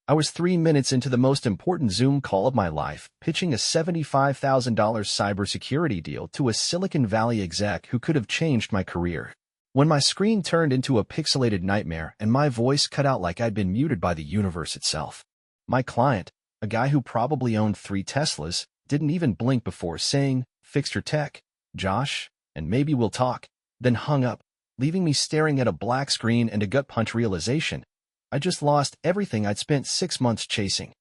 I was 3 minutes into the most important Zoom call of my life, pitching a $75,000 cybersecurity deal to a Silicon Valley exec who could have changed my career. When my screen turned into a pixelated nightmare and my voice cut out like I'd been muted by the universe itself. My client, a guy who probably owned 3 Teslas, didn't even blink before saying, "Fix your tech, Josh, and maybe we'll talk," then hung up, leaving me staring at a black screen and a gut-punch realization. I just lost everything I'd spent 6 months chasing.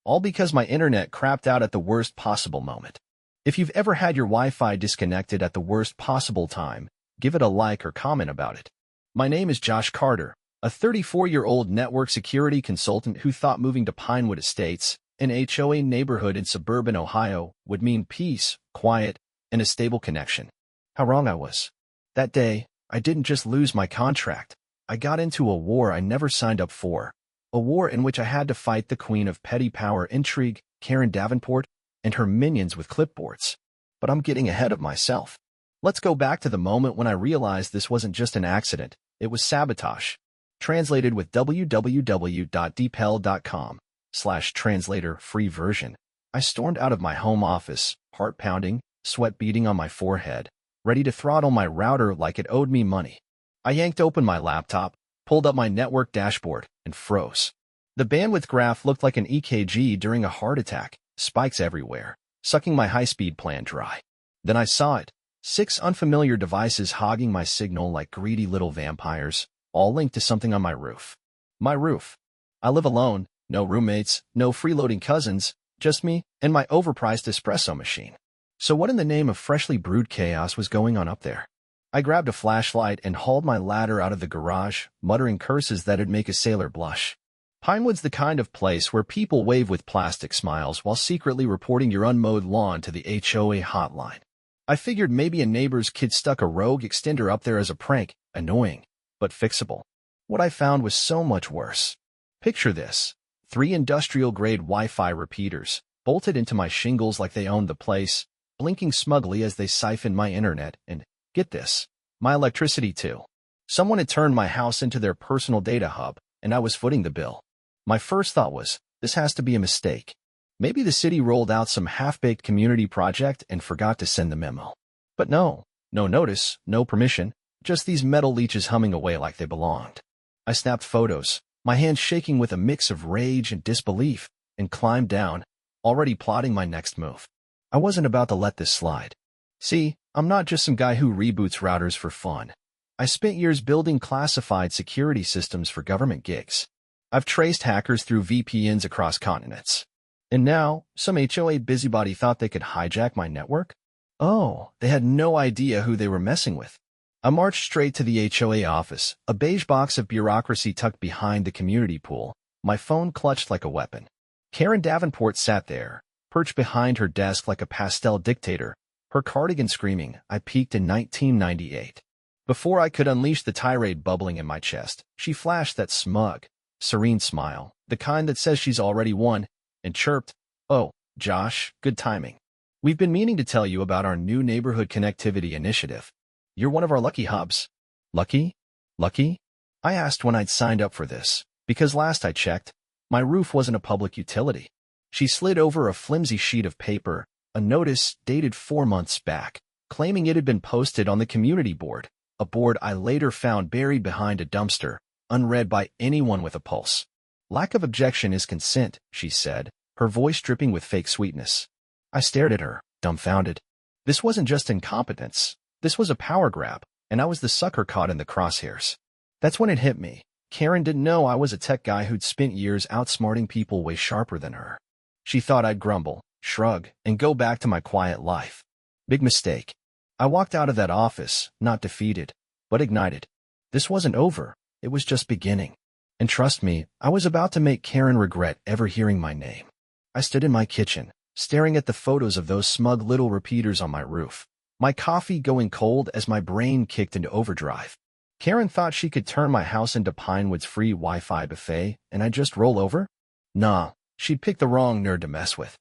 All because my internet crapped out at the worst possible moment. If you've ever had your Wi-Fi disconnected at the worst possible time, give it a like or comment about it. My name is Josh Carter, a 34-year-old network security consultant who thought moving to Pinewood Estates, an HOA neighborhood in suburban Ohio, would mean peace, quiet, and a stable connection. How wrong I was. That day, I didn't just lose my contract. I got into a war I never signed up for. A war in which I had to fight the queen of petty power intrigue, Karen Davenport, and her minions with clipboards. But I'm getting ahead of myself. Let's go back to the moment when I realized this wasn't just an accident, it was sabotage. Translated with www.dpel.com/translator free version. I stormed out of my home office, heart pounding, sweat beading on my forehead, ready to throttle my router like it owed me money. I yanked open my laptop, pulled up my network dashboard, and froze. The bandwidth graph looked like an EKG during a heart attack, spikes everywhere, sucking my high-speed plan dry. Then I saw it. 6 unfamiliar devices hogging my signal like greedy little vampires, all linked to something on my roof. My roof. I live alone, no roommates, no freeloading cousins, just me and my overpriced espresso machine. So what in the name of freshly brewed chaos was going on up there? I grabbed a flashlight and hauled my ladder out of the garage, muttering curses that'd make a sailor blush. Pinewood's the kind of place where people wave with plastic smiles while secretly reporting your unmowed lawn to the HOA hotline. I figured maybe a neighbor's kid stuck a rogue extender up there as a prank, annoying, but fixable. What I found was so much worse. Picture this. 3 industrial-grade Wi-Fi repeaters, bolted into my shingles like they owned the place, blinking smugly as they siphoned my internet and, get this, my electricity too. Someone had turned my house into their personal data hub, and I was footing the bill. My first thought was, this has to be a mistake. Maybe the city rolled out some half-baked community project and forgot to send the memo. But no notice, no permission, just these metal leeches humming away like they belonged. I snapped photos, my hands shaking with a mix of rage and disbelief, and climbed down, already plotting my next move. I wasn't about to let this slide. See, I'm not just some guy who reboots routers for fun. I spent years building classified security systems for government gigs. I've traced hackers through VPNs across continents. And now, some HOA busybody thought they could hijack my network? Oh, they had no idea who they were messing with. I marched straight to the HOA office, a beige box of bureaucracy tucked behind the community pool, my phone clutched like a weapon. Karen Davenport sat there, perched behind her desk like a pastel dictator, her cardigan screaming. I peaked in 1998. Before I could unleash the tirade bubbling in my chest, she flashed that smug, serene smile, the kind that says she's already won, and chirped, "Oh, Josh, good timing. We've been meaning to tell you about our new neighborhood connectivity initiative. You're one of our lucky hubs." Lucky? Lucky? I asked when I'd signed up for this, because last I checked, my roof wasn't a public utility. She slid over a flimsy sheet of paper, a notice dated 4 months back, claiming it had been posted on the community board, a board I later found buried behind a dumpster, unread by anyone with a pulse. "Lack of objection is consent," she said, her voice dripping with fake sweetness. I stared at her, dumbfounded. This wasn't just incompetence. This was a power grab, and I was the sucker caught in the crosshairs. That's when it hit me. Karen didn't know I was a tech guy who'd spent years outsmarting people way sharper than her. She thought I'd grumble, shrug, and go back to my quiet life. Big mistake. I walked out of that office, not defeated, but ignited. This wasn't over. It was just beginning. And trust me, I was about to make Karen regret ever hearing my name. I stood in my kitchen, staring at the photos of those smug little repeaters on my roof, my coffee going cold as my brain kicked into overdrive. Karen thought she could turn my house into Pinewood's free Wi-Fi buffet, and I'd just roll over? Nah, she'd picked the wrong nerd to mess with.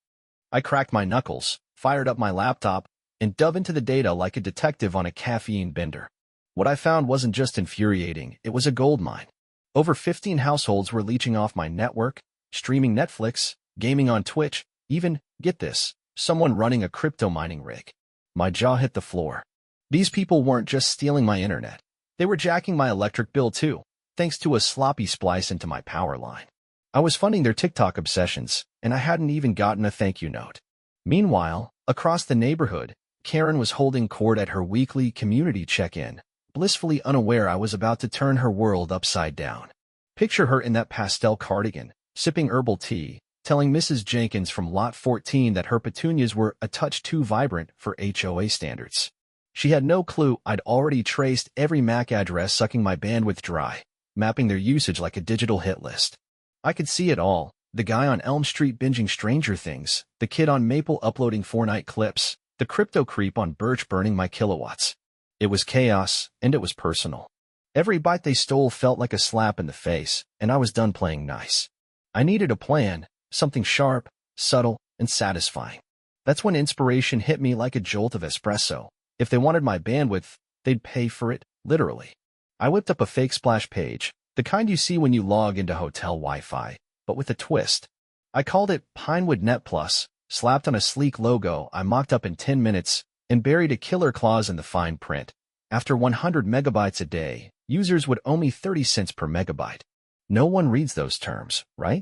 I cracked my knuckles, fired up my laptop, and dove into the data like a detective on a caffeine bender. What I found wasn't just infuriating, it was a goldmine. Over 15 households were leeching off my network, streaming Netflix, gaming on Twitch, even, get this, someone running a crypto mining rig. My jaw hit the floor. These people weren't just stealing my internet. They were jacking my electric bill too, thanks to a sloppy splice into my power line. I was funding their TikTok obsessions, and I hadn't even gotten a thank you note. Meanwhile, across the neighborhood, Karen was holding court at her weekly community check-in, blissfully unaware I was about to turn her world upside down. Picture her in that pastel cardigan, sipping herbal tea, telling Mrs. Jenkins from Lot 14 that her petunias were a touch too vibrant for HOA standards. She had no clue I'd already traced every MAC address sucking my bandwidth dry, mapping their usage like a digital hit list. I could see it all, the guy on Elm Street binging Stranger Things, the kid on Maple uploading Fortnite clips, the crypto creep on Birch burning my kilowatts. It was chaos, and it was personal. Every bite they stole felt like a slap in the face, and I was done playing nice. I needed a plan, something sharp, subtle, and satisfying. That's when inspiration hit me like a jolt of espresso. If they wanted my bandwidth, they'd pay for it, literally. I whipped up a fake splash page, the kind you see when you log into hotel Wi-Fi, but with a twist. I called it Pinewood Net Plus, slapped on a sleek logo I mocked up in 10 minutes, and buried a killer clause in the fine print. After 100 megabytes a day, users would owe me 30 cents per megabyte. No one reads those terms, right?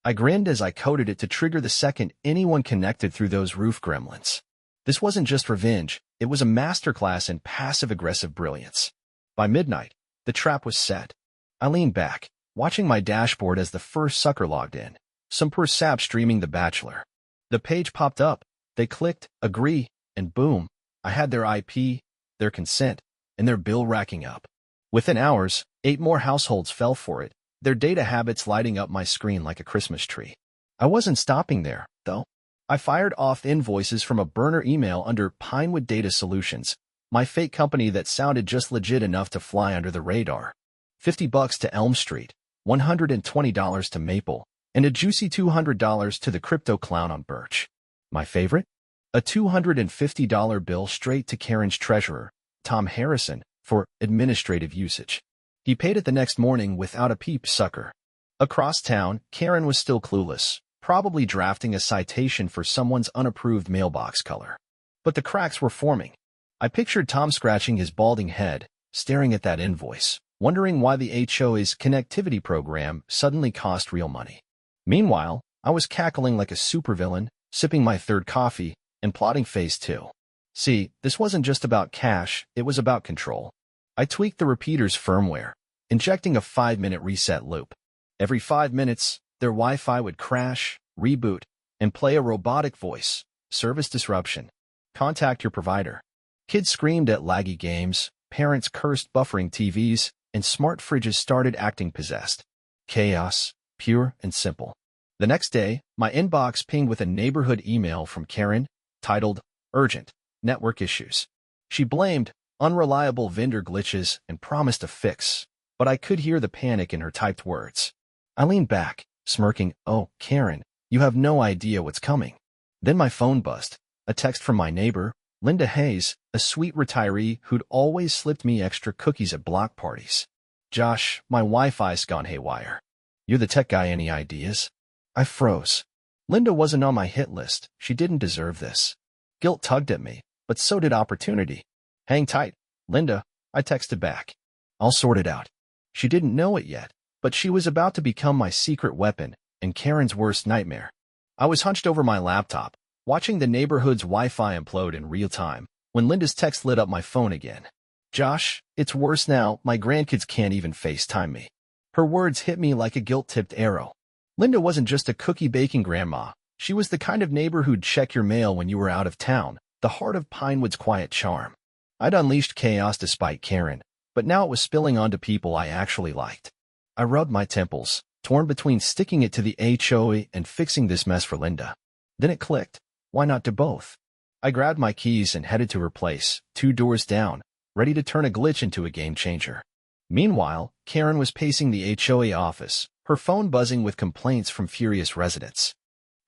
I grinned as I coded it to trigger the second anyone connected through those roof gremlins. This wasn't just revenge, it was a masterclass in passive-aggressive brilliance. By midnight, the trap was set. I leaned back, watching my dashboard as the first sucker logged in, some poor sap streaming The Bachelor. The page popped up, they clicked, agree, and boom, I had their IP, their consent, and their bill racking up. Within hours, 8 more households fell for it, their data habits lighting up my screen like a Christmas tree. I wasn't stopping there, though. I fired off invoices from a burner email under Pinewood Data Solutions, my fake company that sounded just legit enough to fly under the radar. $50 to Elm Street, $120 to Maple, and a juicy $200 to the crypto clown on Birch. My favorite? A $250 bill straight to Karen's treasurer, Tom Harrison, for administrative usage. He paid it the next morning without a peep, sucker. Across town, Karen was still clueless, probably drafting a citation for someone's unapproved mailbox color. But the cracks were forming. I pictured Tom scratching his balding head, staring at that invoice, wondering why the HOA's connectivity program suddenly cost real money. Meanwhile, I was cackling like a supervillain, sipping my third coffee, and plotting phase 2. See, this wasn't just about cash, it was about control. I tweaked the repeater's firmware, injecting a 5-minute reset loop. Every 5 minutes, their Wi-Fi would crash, reboot, and play a robotic voice. Service disruption. Contact your provider. Kids screamed at laggy games, parents cursed buffering TVs, and smart fridges started acting possessed. Chaos, pure and simple. The next day, my inbox pinged with a neighborhood email from Karen, titled, Urgent, Network Issues. She blamed unreliable vendor glitches and promised a fix, but I could hear the panic in her typed words. I leaned back, smirking, oh, Karen, you have no idea what's coming. Then my phone buzzed, a text from my neighbor, Linda Hayes, a sweet retiree who'd always slipped me extra cookies at block parties. Josh, my Wi-Fi's gone haywire. You're the tech guy, any ideas? I froze. Linda wasn't on my hit list, she didn't deserve this. Guilt tugged at me, but so did opportunity. Hang tight, Linda, I texted back. I'll sort it out. She didn't know it yet, but she was about to become my secret weapon and Karen's worst nightmare. I was hunched over my laptop, watching the neighborhood's Wi-Fi implode in real time, when Linda's text lit up my phone again. Josh, it's worse now, my grandkids can't even FaceTime me. Her words hit me like a guilt-tipped arrow. Linda wasn't just a cookie-baking grandma. She was the kind of neighbor who'd check your mail when you were out of town, the heart of Pinewood's quiet charm. I'd unleashed chaos despite Karen, but now it was spilling onto people I actually liked. I rubbed my temples, torn between sticking it to the HOA and fixing this mess for Linda. Then it clicked. Why not do both? I grabbed my keys and headed to her place, 2 doors down, ready to turn a glitch into a game changer. Meanwhile, Karen was pacing the HOA office, her phone buzzing with complaints from furious residents.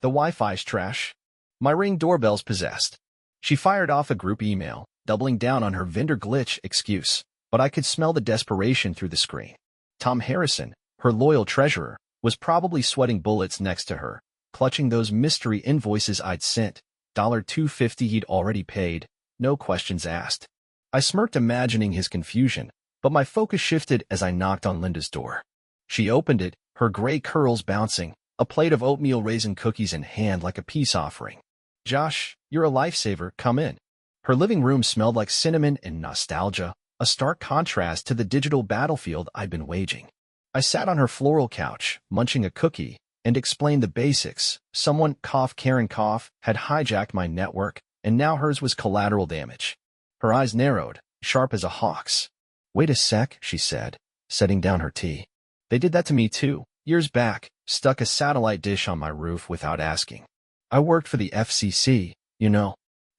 The Wi-Fi's trash. My Ring doorbell's possessed. She fired off a group email, doubling down on her vendor glitch excuse, but I could smell the desperation through the screen. Tom Harrison, her loyal treasurer, was probably sweating bullets next to her, clutching those mystery invoices I'd sent, $250 he'd already paid, no questions asked. I smirked imagining his confusion, but my focus shifted as I knocked on Linda's door. She opened it, her gray curls bouncing, a plate of oatmeal raisin cookies in hand like a peace offering. "Josh, you're a lifesaver, come in." Her living room smelled like cinnamon and nostalgia, a stark contrast to the digital battlefield I'd been waging. I sat on her floral couch, munching a cookie, and explained the basics. Someone, Karen, had hijacked my network, and now hers was collateral damage. Her eyes narrowed, sharp as a hawk's. "Wait a sec," she said, setting down her tea. "They did that to me too, years back, stuck a satellite dish on my roof without asking. I worked for the FCC,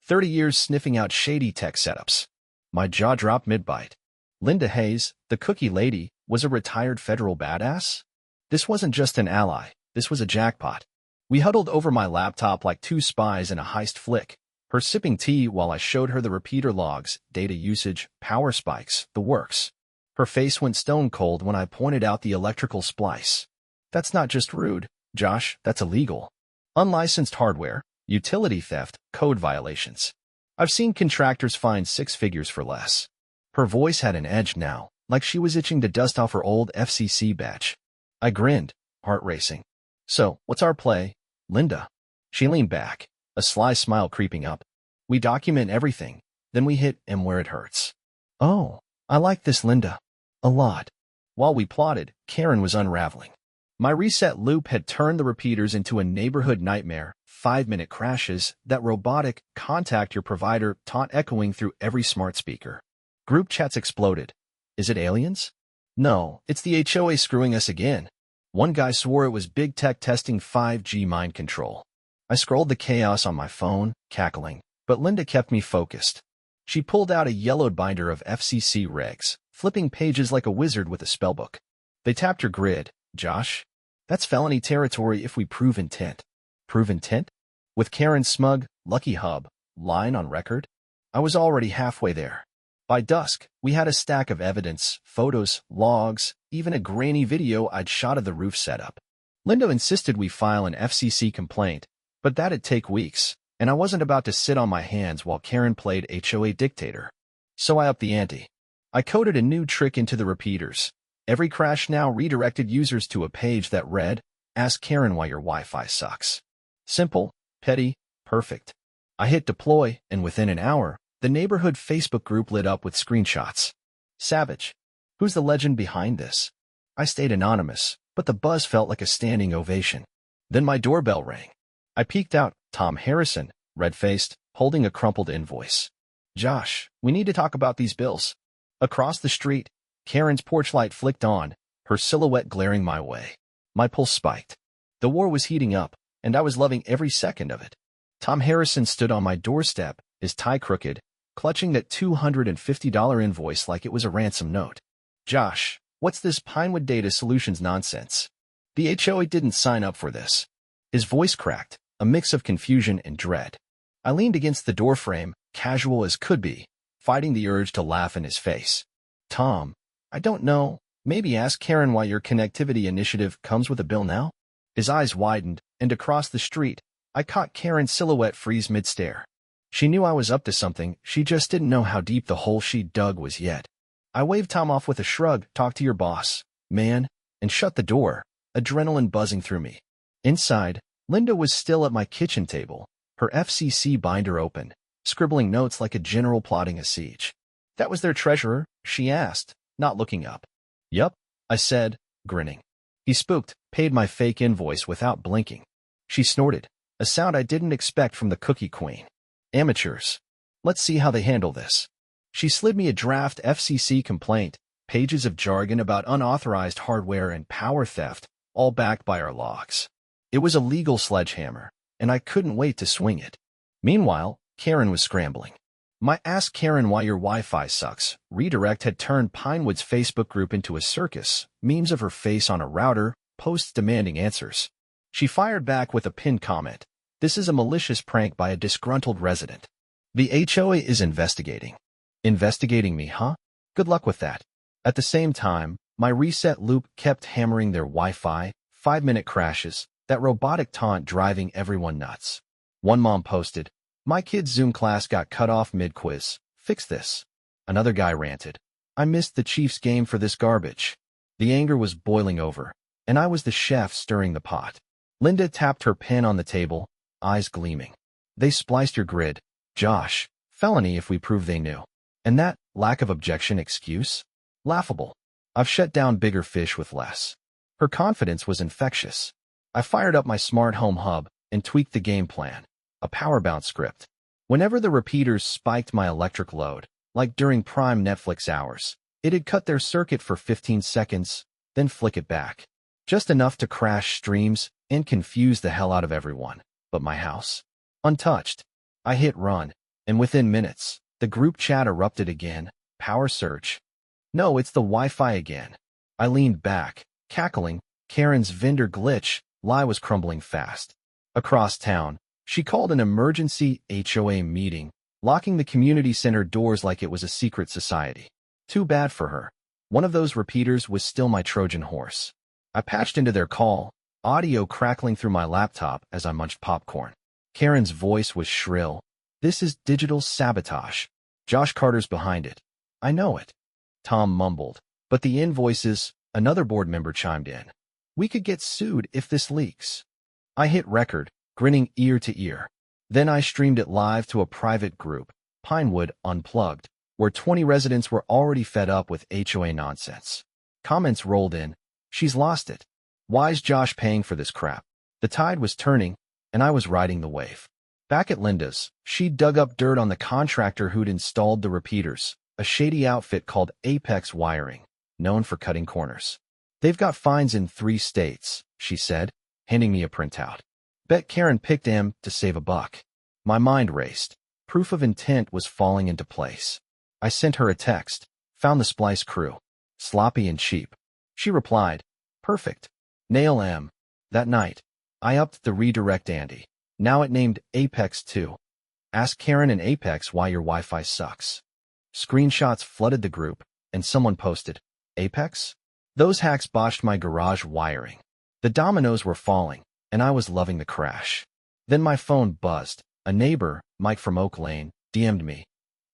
30 years sniffing out shady tech setups." My jaw dropped mid-bite. Linda Hayes, the cookie lady, was a retired federal badass? This wasn't just an ally, this was a jackpot. We huddled over my laptop like two spies in a heist flick, her sipping tea while I showed her the repeater logs, data usage, power spikes, the works. Her face went stone cold when I pointed out the electrical splice. "That's not just rude, Josh, that's illegal. Unlicensed hardware, utility theft, code violations. I've seen contractors fined 6 figures for less." Her voice had an edge now, like she was itching to dust off her old FCC badge. I grinned, heart racing. "So, what's our play, Linda?" She leaned back, a sly smile creeping up. "We document everything, then we hit M where it hurts." "Oh, I like this, Linda. A lot." While we plotted, Karen was unraveling. My reset loop had turned the repeaters into a neighborhood nightmare, 5-minute crashes, that robotic contact your provider taunt echoing through every smart speaker. Group chats exploded. "Is it aliens?" "No, it's the HOA screwing us again." One guy swore it was big tech testing 5G mind control. I scrolled the chaos on my phone, cackling, but Linda kept me focused. She pulled out a yellowed binder of FCC regs, flipping pages like a wizard with a spellbook. "They tapped your grid, Josh. That's felony territory if we prove intent." "Prove intent?" With Karen's smug, lucky hub, line on record? I was already halfway there. By dusk, we had a stack of evidence, photos, logs, even a grainy video I'd shot of the roof setup. Linda insisted we file an FCC complaint, but that'd take weeks, and I wasn't about to sit on my hands while Karen played HOA dictator. So I upped the ante. I coded a new trick into the repeaters. Every crash now redirected users to a page that read, "Ask Karen why your Wi-Fi sucks." Simple, petty, perfect. I hit deploy, and within an hour, the neighborhood Facebook group lit up with screenshots. Savage. Who's the legend behind this? I stayed anonymous, but the buzz felt like a standing ovation. Then my doorbell rang. I peeked out, Tom Harrison, red-faced, holding a crumpled invoice. "Josh, we need to talk about these bills." Across the street, Karen's porch light flicked on, her silhouette glaring my way. My pulse spiked. The war was heating up, and I was loving every second of it. Tom Harrison stood on my doorstep, his tie crooked, clutching that $250 invoice like it was a ransom note. "Josh, what's this Pinewood Data Solutions nonsense? The HOA didn't sign up for this." His voice cracked, a mix of confusion and dread. I leaned against the doorframe, casual as could be, fighting the urge to laugh in his face. "Tom, I don't know. Maybe ask Karen why your connectivity initiative comes with a bill now?" His eyes widened, and across the street, I caught Karen's silhouette freeze mid-stare. She knew I was up to something, she just didn't know how deep the hole she'd dug was yet. I waved Tom off with a shrug, "Talk to your boss, man," and shut the door, adrenaline buzzing through me. Inside, Linda was still at my kitchen table, her FCC binder open, scribbling notes like a general plotting a siege. "That was their treasurer?" she asked, not looking up. "Yup," I said, grinning. He spooked, paid my fake invoice without blinking. She snorted, a sound I didn't expect from the cookie queen. "Amateurs. Let's see how they handle this." She slid me a draft FCC complaint, pages of jargon about unauthorized hardware and power theft, all backed by our logs. It was a legal sledgehammer, and I couldn't wait to swing it. Meanwhile, Karen was scrambling. My "Ask Karen why your Wi-Fi sucks" redirect had turned Pinewood's Facebook group into a circus, memes of her face on a router, posts demanding answers. She fired back with a pinned comment. "This is a malicious prank by a disgruntled resident. The HOA is investigating." Investigating me, huh? Good luck with that. At the same time, my reset loop kept hammering their Wi-Fi, 5-minute crashes, that robotic taunt driving everyone nuts. One mom posted, "My kid's Zoom class got cut off mid-quiz. Fix this." Another guy ranted, "I missed the Chiefs game for this garbage." The anger was boiling over, and I was the chef stirring the pot. Linda tapped her pen on the table, eyes gleaming. "They spliced your grid, Josh. Felony if we prove they knew. And that lack of objection excuse? Laughable. I've shut down bigger fish with less." Her confidence was infectious. I fired up my smart home hub and tweaked the game plan. A power-bound script. Whenever the repeaters spiked my electric load, like during prime Netflix hours, it'd cut their circuit for 15 seconds, then flick it back. Just enough to crash streams and confuse the hell out of everyone. But my house? Untouched. I hit run, and within minutes, the group chat erupted again. Power surge. "No, it's the Wi-Fi again." I leaned back, cackling. Karen's vendor glitch lie was crumbling fast. Across town, she called an emergency HOA meeting, locking the community center doors like it was a secret society. Too bad for her. One of those repeaters was still my Trojan horse. I patched into their call, audio crackling through my laptop as I munched popcorn. Karen's voice was shrill. "This is digital sabotage. Josh Carter's behind it." "I know it." Tom mumbled. "But the invoices," another board member chimed in. "We could get sued if this leaks." I hit record, grinning ear to ear. Then I streamed it live to a private group, Pinewood Unplugged, where 20 residents were already fed up with HOA nonsense. Comments rolled in. "She's lost it. Why's Josh paying for this crap?" The tide was turning, and I was riding the wave. Back at Linda's, she dug up dirt on the contractor who'd installed the repeaters, a shady outfit called Apex Wiring, known for cutting corners. "They've got fines in 3 states, she said, handing me a printout. "Bet Karen picked him to save a buck." My mind raced. Proof of intent was falling into place. I sent her a text. "Found the splice crew. Sloppy and cheap." She replied, "Perfect. Nail 'em." That night, I upped the redirect ante. Now it named Apex 2. "Ask Karen and Apex why your Wi-Fi sucks." Screenshots flooded the group, and someone posted, "Apex? Those hacks botched my garage wiring." The dominoes were falling, and I was loving the crash. Then my phone buzzed. A neighbor, Mike from Oak Lane, DM'd me.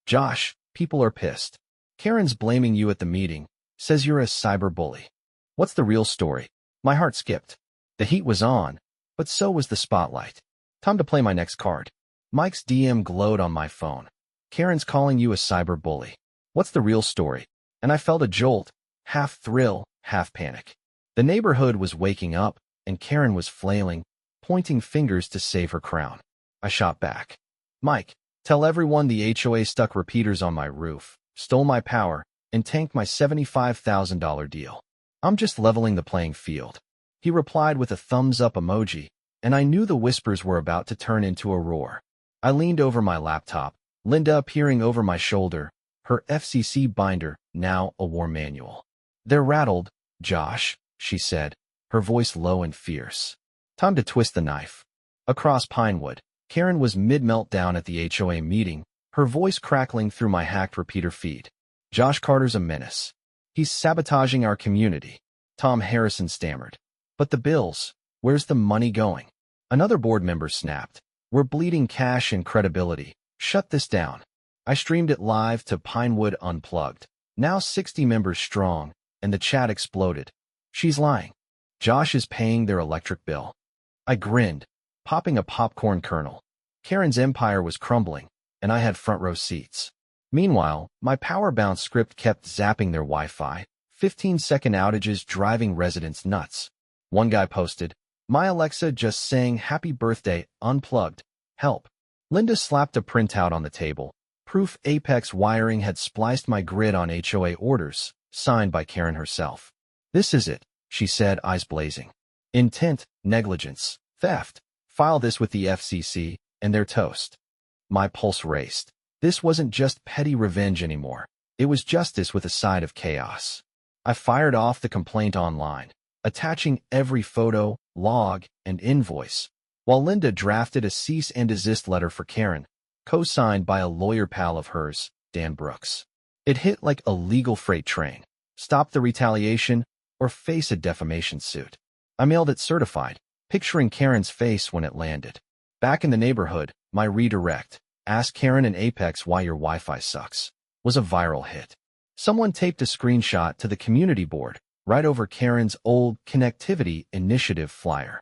"Josh, people are pissed. Karen's blaming you at the meeting, says you're a cyber bully." What's the real story? My heart skipped. The heat was on, but so was the spotlight. Time to play my next card. Mike's DM glowed on my phone. "Karen's calling you a cyber bully. What's the real story?" And I felt a jolt, half thrill, half panic. The neighborhood was waking up, and Karen was flailing, pointing fingers to save her crown. I shot back. "Mike, tell everyone the HOA stuck repeaters on my roof, stole my power, and tanked my $75,000 deal. I'm just leveling the playing field." He replied with a thumbs-up emoji, and I knew the whispers were about to turn into a roar. I leaned over my laptop, Linda peering over my shoulder, her FCC binder, now a war manual. "They're rattled, Josh," she said, her voice low and fierce. Time to twist the knife. Across Pinewood, Karen was mid-meltdown at the HOA meeting, her voice crackling through my hacked repeater feed. "Josh Carter's a menace. He's sabotaging our community." Tom Harrison stammered. "But the bills, where's the money going?" Another board member snapped. "We're bleeding cash and credibility. Shut this down." I streamed it live to Pinewood Unplugged, now 60 members strong, and the chat exploded. "She's lying. Josh is paying their electric bill." I grinned, popping a popcorn kernel. Karen's empire was crumbling, and I had front-row seats. Meanwhile, my power-bound script kept zapping their Wi-Fi, 15-second outages driving residents nuts. One guy posted, "My Alexa just sang happy birthday, unplugged. Help." Linda slapped a printout on the table. Proof Apex Wiring had spliced my grid on HOA orders, signed by Karen herself. "This is it," she said, eyes blazing. "Intent, negligence, theft. File this with the FCC, and they're toast." My pulse raced. This wasn't just petty revenge anymore. It was justice with a side of chaos. I fired off the complaint online, attaching every photo, log, and invoice, while Linda drafted a cease and desist letter for Karen, co-signed by a lawyer pal of hers, Dan Brooks. It hit like a legal freight train. Stop the retaliation or face a defamation suit. I mailed it certified, picturing Karen's face when it landed. Back in the neighborhood, my redirect, "Ask Karen in Apex why your Wi-Fi sucks," was a viral hit. Someone taped a screenshot to the community board, right over Karen's old connectivity initiative flyer.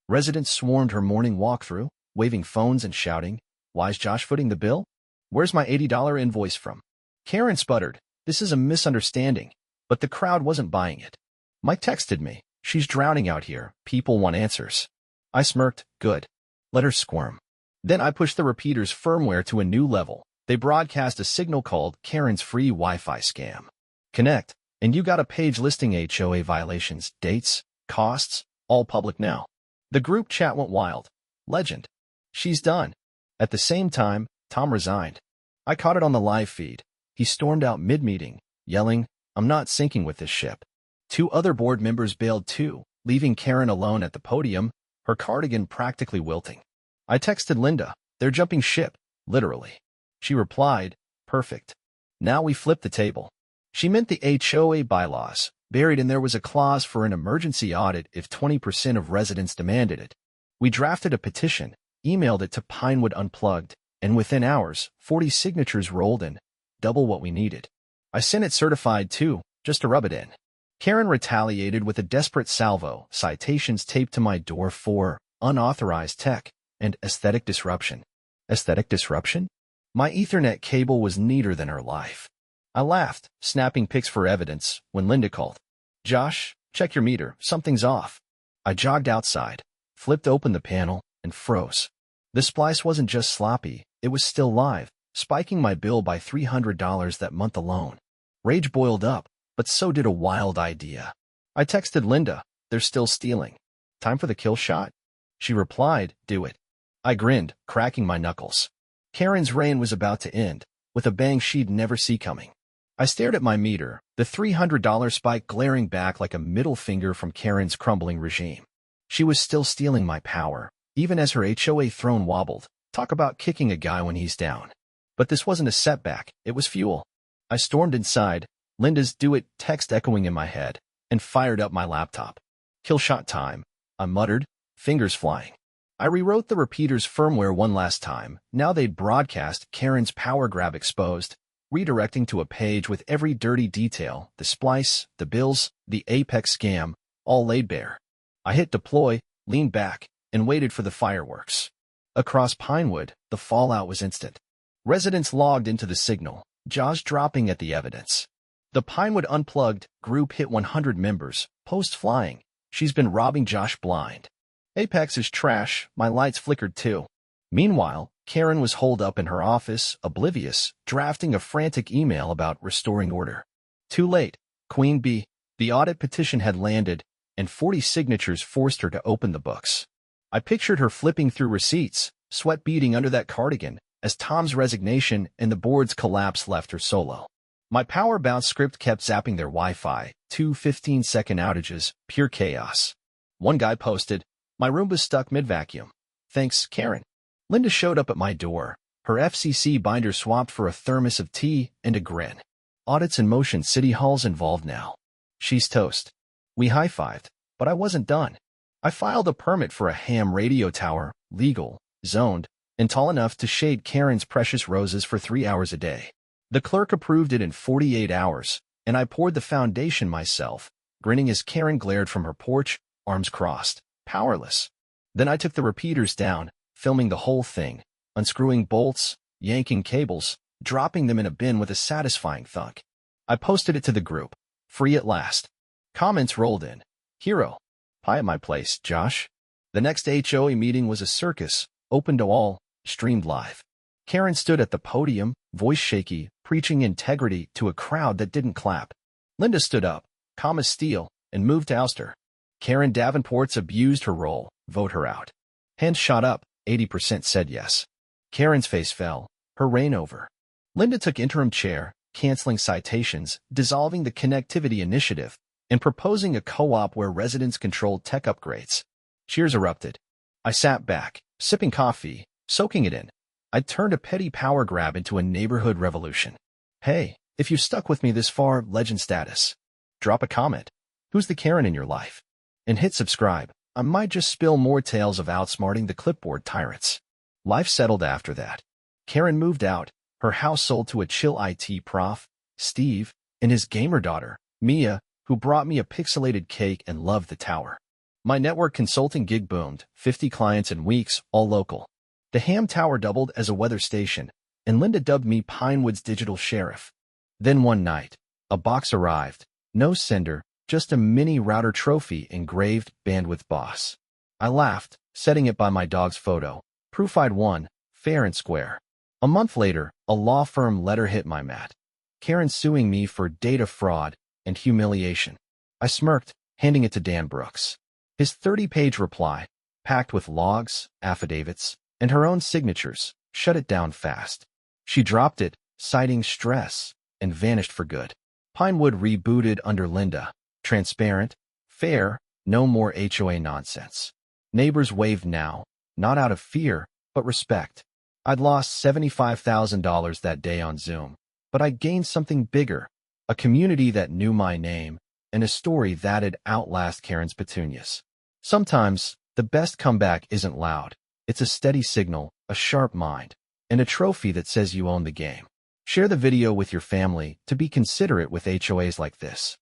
Residents swarmed her morning walkthrough, waving phones and shouting, "Why's Josh footing the bill? Where's my $80 invoice from?" Karen sputtered, "This is a misunderstanding," but the crowd wasn't buying it. Mike texted me, "She's drowning out here. People want answers." I smirked, "Good. Let her squirm." Then I pushed the repeater's firmware to a new level. They broadcast a signal called Karen's free Wi-Fi scam. Connect, and you got a page listing HOA violations, dates, costs, all public now. The group chat went wild. Legend. She's done. At the same time, Tom resigned. I caught it on the live feed. He stormed out mid-meeting, yelling, "I'm not syncing with this ship." 2 other board members bailed too, leaving Karen alone at the podium, her cardigan practically wilting. I texted Linda, "They're jumping ship," literally. She replied, "Perfect." Now we flip the table. She meant the HOA bylaws. Buried in there was a clause for an emergency audit if 20% of residents demanded it. We drafted a petition, emailed it to Pinewood Unplugged, and within hours, 40 signatures rolled in, double what we needed. I sent it certified too, just to rub it in. Karen retaliated with a desperate salvo, citations taped to my door for unauthorized tech and aesthetic disruption. Aesthetic disruption? My Ethernet cable was neater than her life. I laughed, snapping pics for evidence, when Linda called. "Josh, check your meter, something's off." I jogged outside, flipped open the panel, and froze. The splice wasn't just sloppy, it was still live, spiking my bill by $300 that month alone. Rage boiled up, but so did a wild idea. I texted Linda, "They're still stealing. Time for the kill shot?" She replied, "Do it." I grinned, cracking my knuckles. Karen's reign was about to end, with a bang she'd never see coming. I stared at my meter, the $300 spike glaring back like a middle finger from Karen's crumbling regime. She was still stealing my power, even as her HOA throne wobbled. Talk about kicking a guy when he's down. But this wasn't a setback, it was fuel. I stormed inside, Linda's "do it" text echoing in my head, and fired up my laptop. "Kill shot time," I muttered, fingers flying. I rewrote the repeater's firmware one last time. Now they'd broadcast Karen's power grab exposed, redirecting to a page with every dirty detail, the splice, the bills, the Apex scam, all laid bare. I hit deploy, leaned back, and waited for the fireworks. Across Pinewood, the fallout was instant. Residents logged into the signal, jaws dropping at the evidence. The Pinewood Unplugged group hit 100 members, post flying. "She's been robbing Josh blind." "Apex is trash," my lights flickered too. Meanwhile, Karen was holed up in her office, oblivious, drafting a frantic email about restoring order. Too late, Queen Bee. The audit petition had landed, and 40 signatures forced her to open the books. I pictured her flipping through receipts, sweat beading under that cardigan, as Tom's resignation and the board's collapse left her solo. My power bounce script kept zapping their Wi-Fi, 2 15-second outages, pure chaos. One guy posted, "My room was stuck mid-vacuum. Thanks, Karen." Linda showed up at my door, her FCC binder swapped for a thermos of tea and a grin. "Audits in motion, City Hall's involved now." She's toast. We high-fived, but I wasn't done. I filed a permit for a ham radio tower, legal, zoned, and tall enough to shade Karen's precious roses for 3 hours a day. The clerk approved it in 48 hours, and I poured the foundation myself, grinning as Karen glared from her porch, arms crossed, powerless. Then I took the repeaters down, filming the whole thing, unscrewing bolts, yanking cables, dropping them in a bin with a satisfying thunk. I posted it to the group. Free at last. Comments rolled in. "Hero. Pie at my place, Josh." The next HOA meeting was a circus, open to all, streamed live. Karen stood at the podium, voice shaky, preaching integrity to a crowd that didn't clap. Linda stood up, calm as steel, and moved to oust her. Karen Davenport's abused her role, vote her out. Hands shot up, 80% said yes. Karen's face fell, her reign over. Linda took interim chair, canceling citations, dissolving the connectivity initiative, and proposing a co-op where residents controlled tech upgrades. Cheers erupted. I sat back, sipping coffee, soaking it in. I'd turned a petty power grab into a neighborhood revolution. Hey, if you've stuck with me this far, legend status. Drop a comment. Who's the Karen in your life? and hit subscribe. I might just spill more tales of outsmarting the clipboard tyrants. Life settled after that. Karen moved out, her house sold to a chill IT prof, Steve, and his gamer daughter, Mia, who brought me a pixelated cake and loved the tower. My network consulting gig boomed, 50 clients in weeks, all local. The Ham Tower doubled as a weather station, and Linda dubbed me Pinewood's digital sheriff. Then one night, a box arrived, no sender, just a mini router trophy engraved bandwidth boss. I laughed, setting it by my dog's photo. Proof I'd won, fair and square. A month later, a law firm letter hit my mat. Karen suing me for data fraud and humiliation. I smirked, handing it to Dan Brooks. His 30-page reply, packed with logs, affidavits, and her own signatures, shut it down fast. She dropped it, citing stress, and vanished for good. Pinewood rebooted under Linda. Transparent, fair, no more HOA nonsense. Neighbors waved now, not out of fear, but respect. I'd lost $75,000 that day on Zoom, but I gained something bigger, a community that knew my name, and a story that'd outlast Karen's petunias. Sometimes, the best comeback isn't loud. It's a steady signal, a sharp mind, and a trophy that says you own the game. Share the video with your family to be considerate with HOAs like this.